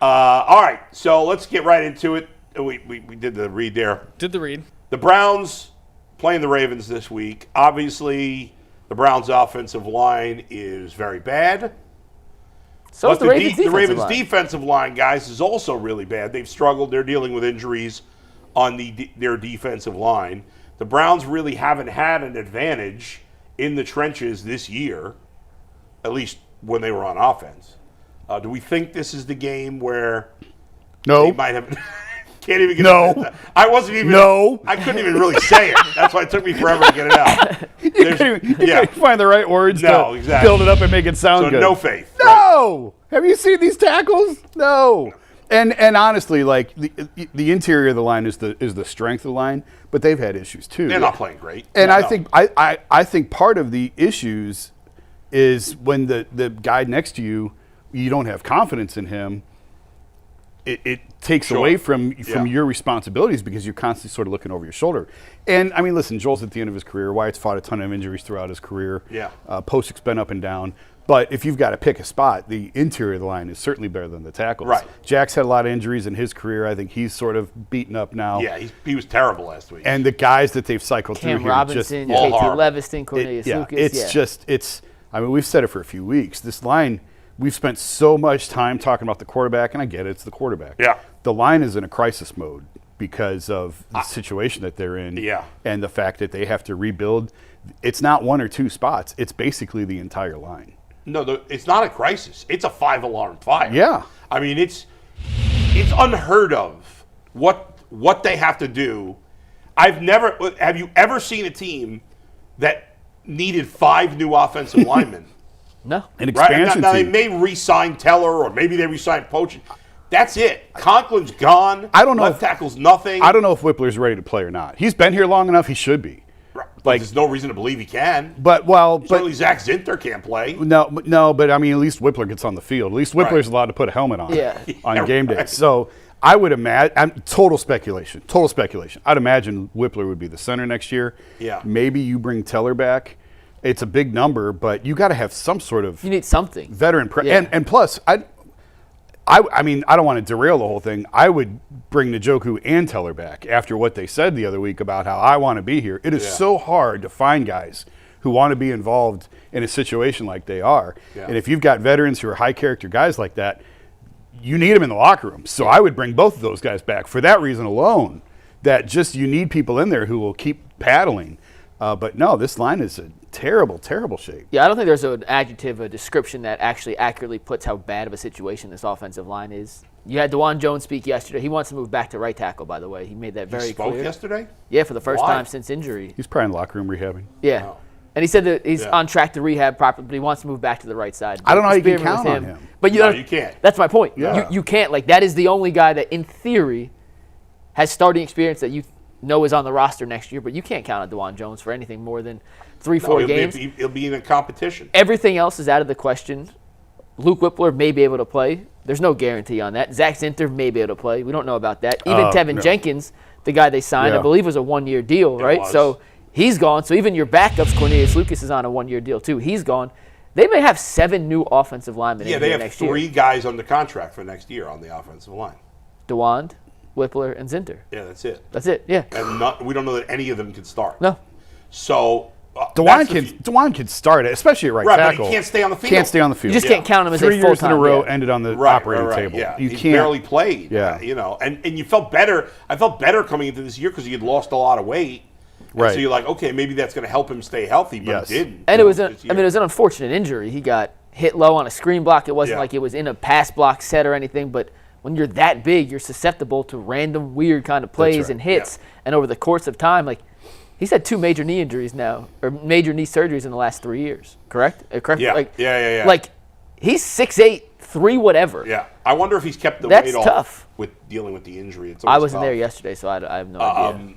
All right, so let's get right into it. We did the read there. Did the read. The Browns playing the Ravens this week. Obviously, the Browns' offensive line is very bad. So is the Ravens' the Ravens' defensive line, guys, is also really bad. They've struggled. They're dealing with injuries on their defensive line. The Browns really haven't had an advantage in the trenches this year, at least when they were on offense. Do we think this is the game where they might have... Can't even get it. I wasn't even. No. I couldn't even really say it. That's why it took me forever to get it out. You can't find the right words to build it up and make it sound good. So no faith. No. Right? Have you seen these tackles? No. And honestly, like the interior of the line is the strength of the line, but they've had issues too. They're not playing great. And I think part of the issues is when the guy next to you, you don't have confidence in him. It takes away from your responsibilities because you're constantly sort of looking over your shoulder. And, I mean, listen, Joel's at the end of his career. Wyatt's fought a ton of injuries throughout his career. Yeah. Postic's been up and down. But if you've got to pick a spot, the interior of the line is certainly better than the tackles. Right. Jack's had a lot of injuries in his career. I think he's sort of beaten up now. Yeah, he was terrible last week. And the guys that they've cycled through here Robinson, just KT Leviston, Cornelius Lucas. I mean, we've said it for a few weeks. This line, we've spent so much time talking about the quarterback, and I get it, it's the quarterback. Yeah. The line is in a crisis mode because of the situation that they're in and the fact that they have to rebuild. It's not one or two spots. It's basically the entire line. No, it's not a crisis. It's a 5-alarm fire. Yeah. I mean, it's unheard of what they have to do. Have you ever seen a team that needed 5 new offensive linemen? No. An expansion Now they team. may re-sign Teller or maybe they re-sign Poach. That's it. Conklin's gone. I don't know. Left tackle's nothing. I don't know if Whippler's ready to play or not. He's been here long enough. He should be. Like, there's no reason to believe he can. Certainly Zach Zinter can't play. No, but I mean, at least Whippler gets on the field. At least Whippler's allowed to put a helmet on on game day. So I would imagine, total speculation. I'd imagine Whippler would be the center next year. Yeah. Maybe you bring Teller back. It's a big number, but you got to have some sort of. You need something. Veteran. And plus, I mean, I don't want to derail the whole thing. I would bring Njoku and Teller back after what they said the other week about how I want to be here. It is so hard to find guys who want to be involved in a situation like they are. Yeah. And if you've got veterans who are high-character guys like that, you need them in the locker room. So I would bring both of those guys back for that reason alone, that just you need people in there who will keep paddling. But no, this line is a terrible, terrible shape. Yeah, I don't think there's an adjective, a description that actually accurately puts how bad of a situation this offensive line is. You had DeJuan Jones speak yesterday. He wants to move back to right tackle, by the way. He made that very clear. He spoke yesterday? Yeah, for the first time since injury. He's probably in the locker room rehabbing. Yeah. Oh. And he said that he's on track to rehab properly, but he wants to move back to the right side. I don't know how you can count on him. But you can't. That's my point. Yeah. You can't. Like, that is the only guy that, in theory, has starting experience that you know is on the roster next year, but you can't count on DeJuan Jones for anything more than 3-4 games. He'll be in a competition. Everything else is out of the question. Luke Whippler may be able to play. There's no guarantee on that. Zach Zinter may be able to play. We don't know about that. Even Tevin Jenkins, the guy they signed, I believe was a 1-year deal, right? So he's gone. So even your backups, Cornelius Lucas, is on a 1-year deal too. He's gone. They may have 7 new offensive linemen in here next year. They have 3 guys under contract for next year on the offensive line. DeJuan, Whippler, and Zinter. Yeah, that's it. That's it, yeah. And we don't know that any of them can start. No. So DeJuan can start it, especially at right tackle. But he can't stay on the field. Can't stay on the field. You just can't count him as a full-time. 3 years in a row ended on the operating table. Yeah. You he can't. barely played. Yeah. And you felt better. I felt better coming into this year because he had lost a lot of weight. Right. So you're like, okay, maybe that's going to help him stay healthy, but it didn't. And it was an unfortunate injury. He got hit low on a screen block. It wasn't like it was in a pass block set or anything, but when you're that big, you're susceptible to random weird kind of plays and hits. Yeah. And over the course of time, like, he's had 2 major knee injuries now, or major knee surgeries in the last 3 years. Correct? Yeah. Yeah. Like, he's 6'8", 3 whatever. Yeah. I wonder if he's kept the weight off tough. with dealing with the injury. I wasn't there yesterday, so I have no idea.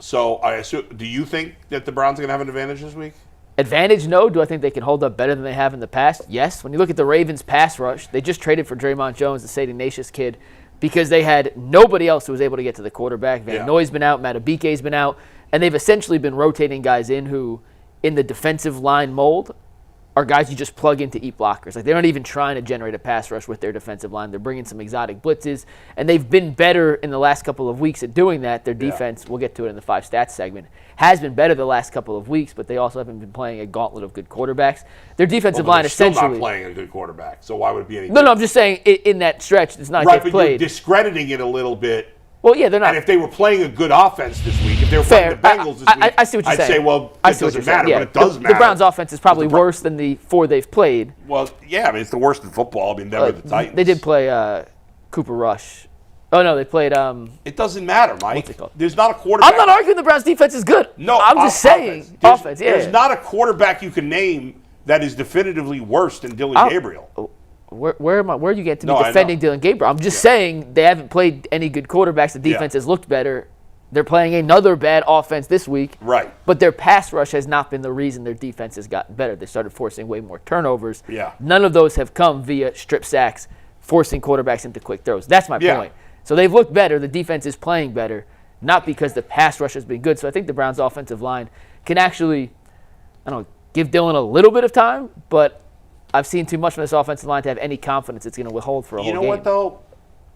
So I assume, do you think that the Browns are going to have an advantage this week? Advantage, no. Do I think they can hold up better than they have in the past? Yes. When you look at the Ravens' pass rush, they just traded for Draymond Jones, the St. Ignatius kid, because they had nobody else who was able to get to the quarterback. Van Noy's been out, Matabike's been out, and they've essentially been rotating guys in who, in the defensive line mold, are guys you just plug in to eat blockers. Like, they're not even trying to generate a pass rush with their defensive line. They're bringing some exotic blitzes, and they've been better in the last couple of weeks at doing that. Their defense, we'll get to it in the 5 stats segment, has been better the last couple of weeks, but they also haven't been playing a gauntlet of good quarterbacks. Their defensive line essentially still not playing a good quarterback, so why would it be any No, I'm just saying in that stretch, it's not right, they've but played. You're discrediting it a little bit. Well, yeah, they're not. And if they were playing a good offense this week, if they were Fair. playing the Bengals this week, I see what you're saying. I'd say, well, it doesn't matter, yeah. but it does matter. The Browns' offense is probably worse than the 4 they've played. Well, yeah, I mean, it's the worst in football. I mean, never the Titans. They did play Cooper Rush. Oh, no, they played it doesn't matter, Mike. What's it called? There's not a quarterback. I'm not arguing the Browns' defense is good. No, I'm just saying offense. Yeah. There's not a quarterback you can name that is definitively worse than Dillon Gabriel. Where are you getting to No, me defending Dillon Gabriel? I'm just saying they haven't played any good quarterbacks. The defense has looked better. They're playing another bad offense this week. Right. But their pass rush has not been the reason their defense has gotten better. They started forcing way more turnovers. Yeah. None of those have come via strip sacks, forcing quarterbacks into quick throws. That's my point. So they've looked better. The defense is playing better, not because the pass rush has been good. So I think the Browns' offensive line can actually, give Dillon a little bit of time, but I've seen too much from this offensive line to have any confidence it's going to withhold for a whole game. You know what, though?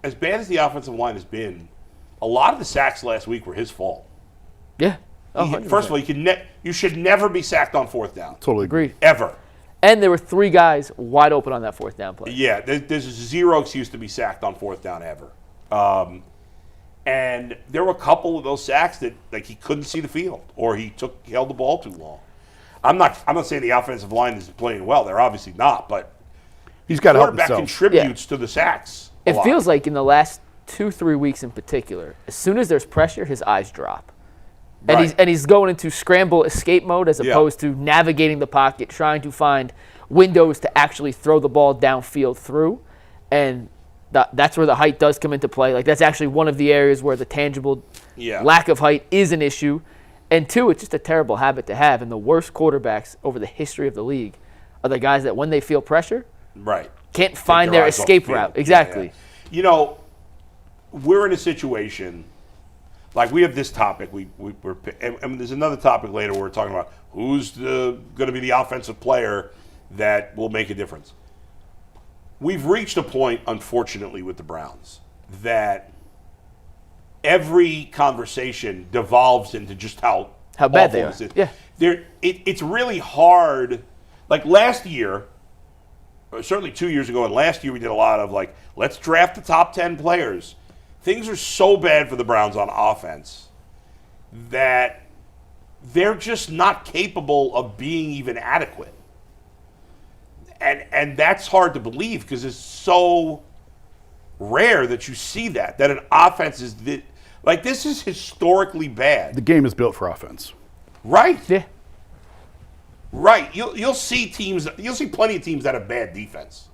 As bad as the offensive line has been, a lot of the sacks last week were his fault. Yeah. First of all, you should never be sacked on 4th down. Totally agreed. Ever. And there were 3 guys wide open on that 4th down play. Yeah, there's zero excuse to be sacked on 4th down ever. And there were a couple of those sacks that he couldn't see the field or he held the ball too long. I'm not saying the offensive line is playing well. They're obviously not, but he's got to help quarterback himself. contributes to the sacks. It feels like in the last 2-3 weeks in particular, as soon as there's pressure, his eyes drop. And he's going into scramble escape mode as opposed to navigating the pocket, trying to find windows to actually throw the ball downfield through. And that's where the height does come into play. Like, that's actually one of the areas where the tangible lack of height is an issue. And 2, it's just a terrible habit to have. And the worst quarterbacks over the history of the league are the guys that when they feel pressure, can't find their escape route. Exactly. Yeah. We're in a situation, like we have this topic, and there's another topic later where we're talking about who's going to be the offensive player that will make a difference. We've reached a point, unfortunately, with the Browns that every conversation devolves into just how bad they are. Yeah. It's really hard. Like last year, certainly 2 years ago, and last year we did a lot of let's draft the top 10 players. Things are so bad for the Browns on offense that they're just not capable of being even adequate. And that's hard to believe because it's so rare that you see that an offense is this is historically bad. The game is built for offense. Right. Yeah. Right. You'll see plenty of teams that have bad defense.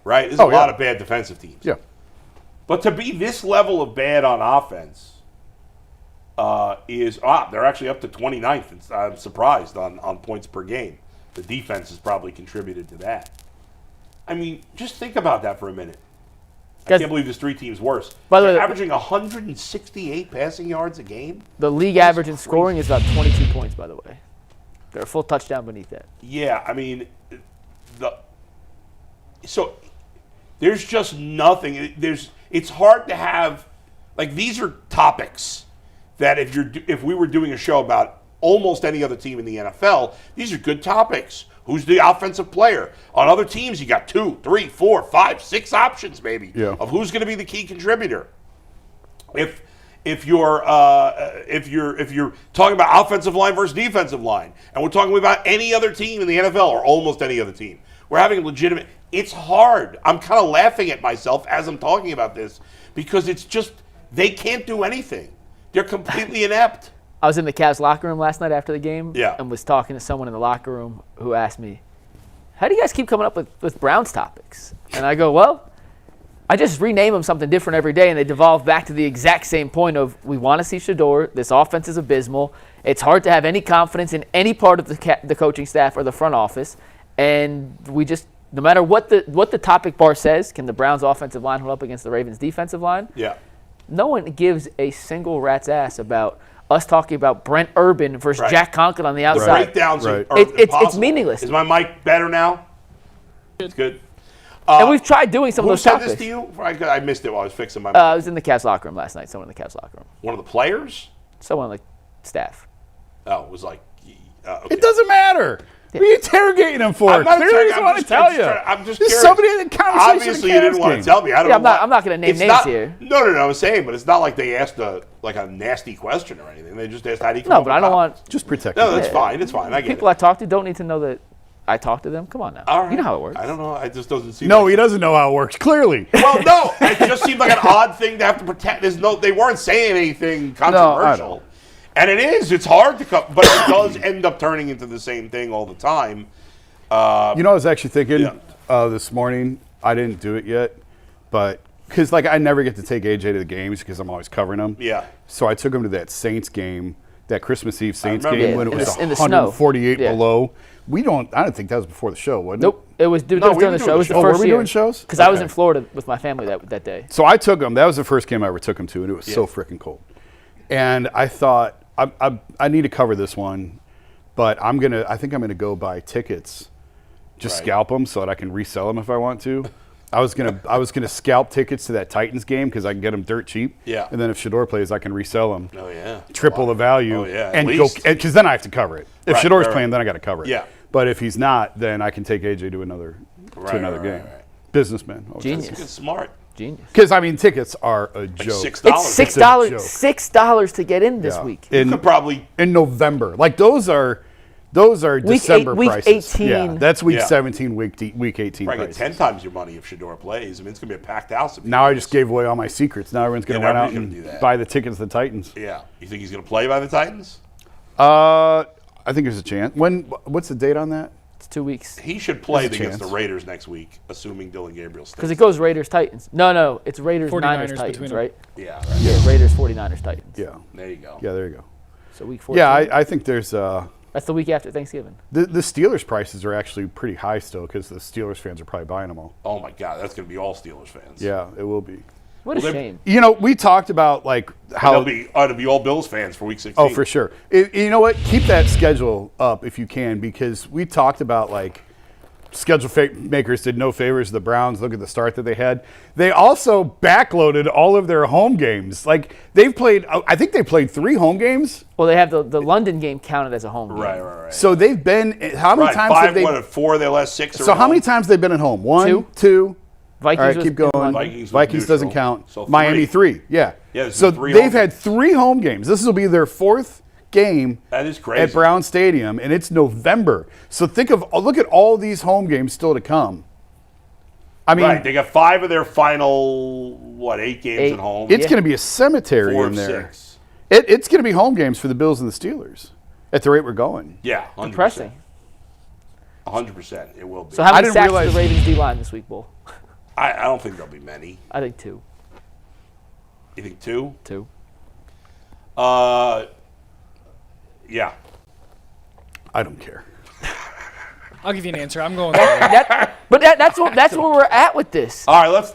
Right? There's a lot of bad defensive teams. Yeah. But to be this level of bad on offense they're actually up to 29th. I'm surprised on points per game. The defense has probably contributed to that. I mean, just think about that for a minute. I can't believe there's 3 teams worse. By the way, averaging 168 passing yards a game. The league average in scoring is about 22 points, by the way. They're a full touchdown beneath that. Yeah, I mean, so there's just nothing. It's hard to have these are topics that if we were doing a show about almost any other team in the NFL, these are good topics. Who's the offensive player? On other teams, you got 2, 3, 4, 5, 6 options maybe of who's going to be the key contributor. If you're talking about offensive line versus defensive line, and we're talking about any other team in the NFL or almost any other team, we're having a legitimate. It's hard. I'm kind of laughing at myself as I'm talking about this because it's just they can't do anything. They're completely inept. I was in the Cavs locker room last night after the game and was talking to someone in the locker room who asked me, how do you guys keep coming up with Browns topics? And I go, well, I just rename them something different every day, and they devolve back to the exact same point of we want to see Shador. This offense is abysmal. It's hard to have any confidence in any part of the coaching staff or the front office, and we just no matter what the topic bar says, can the Browns offensive line hold up against the Ravens defensive line? Yeah. No one gives a single rat's ass about, us talking about Brent Urban versus Jack Conklin on the outside. Breakdowns are it's meaningless. Is my mic better now? It's good. And we've tried doing some of those topics. Who said this to you? I missed it while I was fixing my mic. I was in the Cavs locker room last night. Someone in the Cavs locker room. One of the players? Someone on the staff. Oh, it was like... okay. It doesn't matter. What are you interrogating him for? I'm not Clearly interrogating, doesn't want to tell you. I'm just There's curious. somebody in the conversation. Obviously, you didn't want to tell me. I don't know. I'm not going to name names here. No, I'm saying, but it's not like they asked a nasty question or anything. They just asked how do you come No, but I don't want... Just protect No, them. that's fine. It's fine. I get People it. I talk to don't need to know that I talk to them. Come on now. All right. You know how it works. I don't know. It just doesn't seem No, like he doesn't know how it works, clearly. Well, no. It just seemed like an odd thing to have to protect. They weren't saying anything controversial. No, and it is. It's hard to come, but it does end up turning into the same thing all the time. I was actually thinking this morning, I didn't do it yet, but because I never get to take AJ to the games because I'm always covering them. Yeah. So I took him to that Saints game, that Christmas Eve Saints remember. game when it was in the snow. 148 below. I don't think that was before the show, wasn't it? Nope. It was during the show. It was the first were we year. doing shows? Because I was in Florida with my family that day. So I took him. That was the first game I ever took him to, and it was so freaking cold. And I thought, I need to cover this one, but I think I'm gonna go buy tickets, just scalp them so that I can resell them if I want to. I was gonna scalp tickets to that Titans game because I can get them dirt cheap. Yeah. And then if Shador plays, I can resell them. Oh yeah. Triple the value. Oh yeah. And go because then I have to cover it. If Shador's playing, then I got to cover it. Yeah. But if he's not, then I can take AJ to another game. Right. Businessman. Genius. It's smart. Genius. Because tickets are a joke. $6. It's $6 to get in this week. You could probably in November. Those are December week prices. 18. Yeah, that's week 17, week 18 probably get prices. 10 times your money if Shador plays. I mean, it's gonna be a packed house. Now I just gave away all my secrets. Now everyone's going to run out everybody's and gonna do that. buy the tickets to the Titans. Yeah. You think he's gonna play by the Titans? I think there's a chance. What's the date on that? It's 2 weeks. He should play There's a against the chance. Raiders next week, assuming Dillon Gabriel stays. Because it goes Raiders Titans. No, it's Raiders 49ers Niners between Titans, them. right? Yeah. Yeah, Raiders 49ers Titans. Yeah. There you go. Yeah, there you go. So week 14. Yeah, I think there's That's the week after Thanksgiving. the Steelers prices are actually pretty high still because the Steelers fans are probably buying them all. Oh my God, that's gonna be all Steelers fans. Yeah, it will be. What a Well, shame. We talked about how It'll be all Bills fans for week 16. Oh, for sure. You know what? Keep that schedule up if you can, because we talked about schedule makers did no favors to the Browns. Look at the start that they had. They also backloaded all of their home games. They've played, I think they played 3 home games. Well, they have the London game counted as a home game. Right. So they've been, how many times have they? 4 of their last 6 are So at how many home? times they've been at home? 1, 2. 2. Vikings All right, was keep going. in London. Vikings doesn't neutral. count. So Miami 3. Yeah. Yeah, there's So been 3 they've home had 3 home games. This will be their 4th game That is crazy. at Brown Stadium, and it's November. So look at all these home games still to come. I mean, Right, they got 5 of their final 8 games 8. at home. it's going to be a cemetery 4 in of there. 6. It's going to be home games for the Bills and the Steelers at the rate we're going. Yeah, 100%. Depressing. 100%. It will be. So how many didn't sacks realize- the Ravens D-line this week, Bull? I don't think there'll be many. I think 2. You think 2? 2. Yeah. I don't care. I'll give you an answer. I'm going. But that's where we're at with this. All right, let's